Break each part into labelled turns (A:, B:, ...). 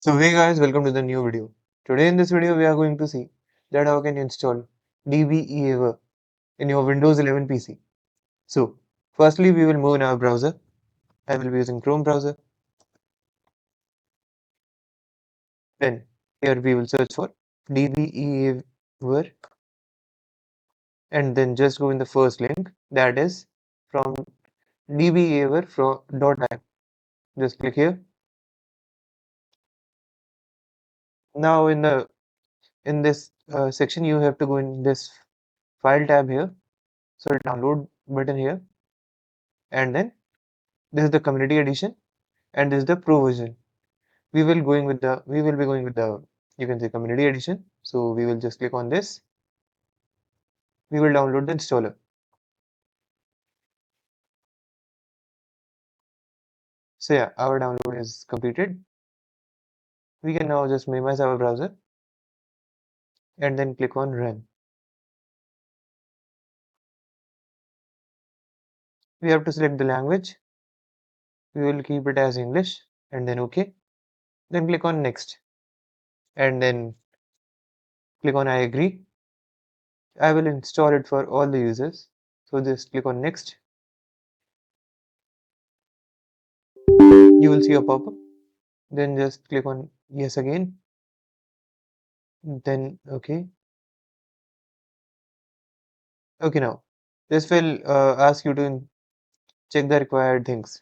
A: So hey guys, welcome to the new video. Today in this video we are going to see that how can you install DBeaver in your Windows 11 PC. So firstly we will move in our browser. I will be using Chrome browser. Then here we will search for DBeaver and then just go in the first link, that is from DBeaver from .im. Just click here. Now in this section you have to go in this file tab here. So download button here, and then this is the community edition and this is the pro version. We will be going with the you can say community edition. So we will just click on this. We will download the installer. So yeah, our download is completed. We can now just minimize our browser and then click on run. We have to select the language. We will keep it as English and then OK. Then click on next and then click on I agree. I will install it for all the users. So just click on next. You will see a pop-up. Then just click on yes again. Then OK. Okay, now this will ask you to check the required things.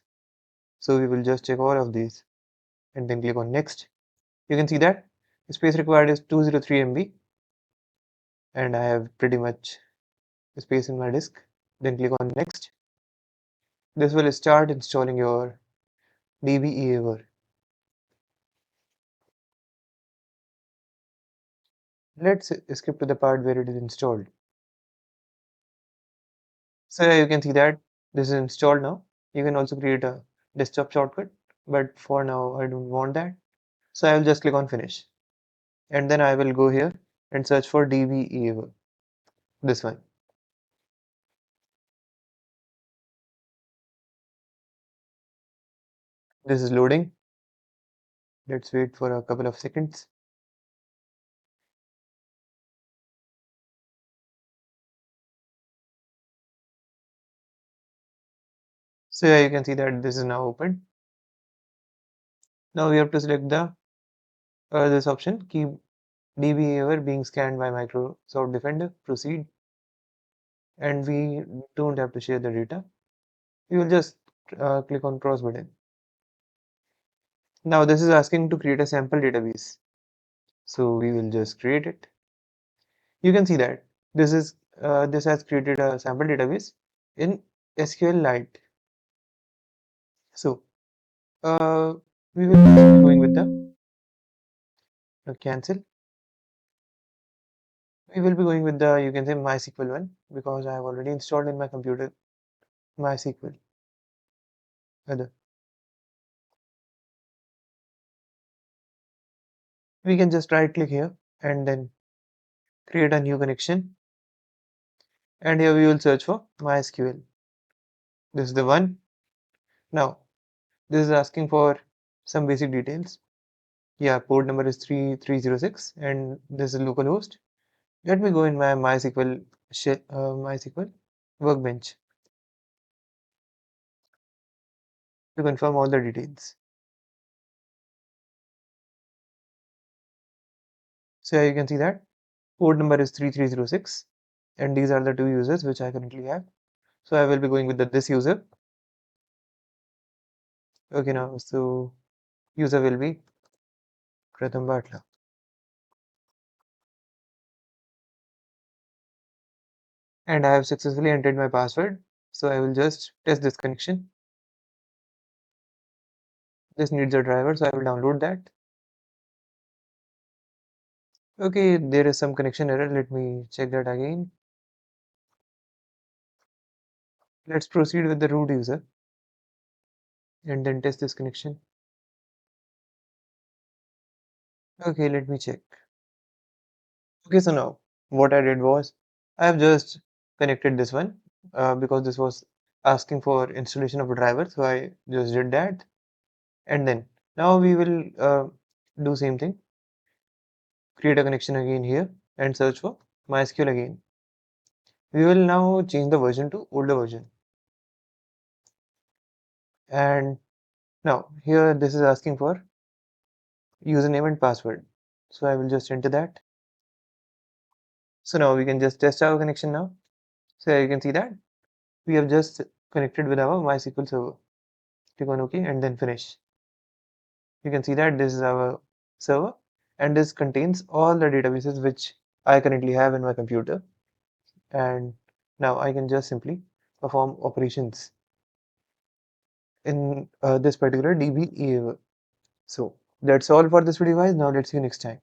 A: So we will just check all of these and then click on next. You can see that the space required is 203 MB and I have pretty much space in my disk. Then click on next. This will start installing your DBeaver. Let's skip to the part where it is installed. So you can see that this is installed now. You can also create a desktop shortcut, but for now I don't want that. So I will just click on finish. And then I will go here and search for DBeaver, this one. This is loading. Let's wait for a couple of seconds. So yeah, you can see that this is now open. Now we have to select the this option, keep DBeaver being scanned by Microsoft Defender, proceed, and we don't have to share the data. We will just click on cross button. Now this is asking to create a sample database. So we will just create it. You can see that this has created a sample database in SQLite. So we will be going with the cancel. We will be going with the you can say MySQL one because I have already installed in my computer MySQL. Other. We can just right click here and then create a new connection, and here we will search for MySQL. This is the one. Now this is asking for some basic details. Yeah, port number is 3306 and this is localhost. Let me go in my MySQL workbench to confirm all the details. So here you can see that port number is 3306 and these are the two users which I currently have. So I will be going with this user. Okay, now so user will be Pratham Batla. And I have successfully entered my password. So I will just test this connection. This needs a driver, so I will download that. Okay, there is some connection error. Let me check that again. Let's proceed with the root user and then test this connection. Okay, let me check. Okay, so now what I did was I have just connected this one because this was asking for installation of a driver, so I just did that. And then now we will do same thing, create a connection again here and search for MySQL again. We will now change the version to older version. And now here this is asking for username and password. So I will just enter that. So now we can just test our connection now. So you can see that we have just connected with our MySQL server. Click on OK and then finish. You can see that this is our server and this contains all the databases which I currently have in my computer. And now I can just simply perform operations in this particular DBeaver. So that's all for this video guys. Now let's see you next time.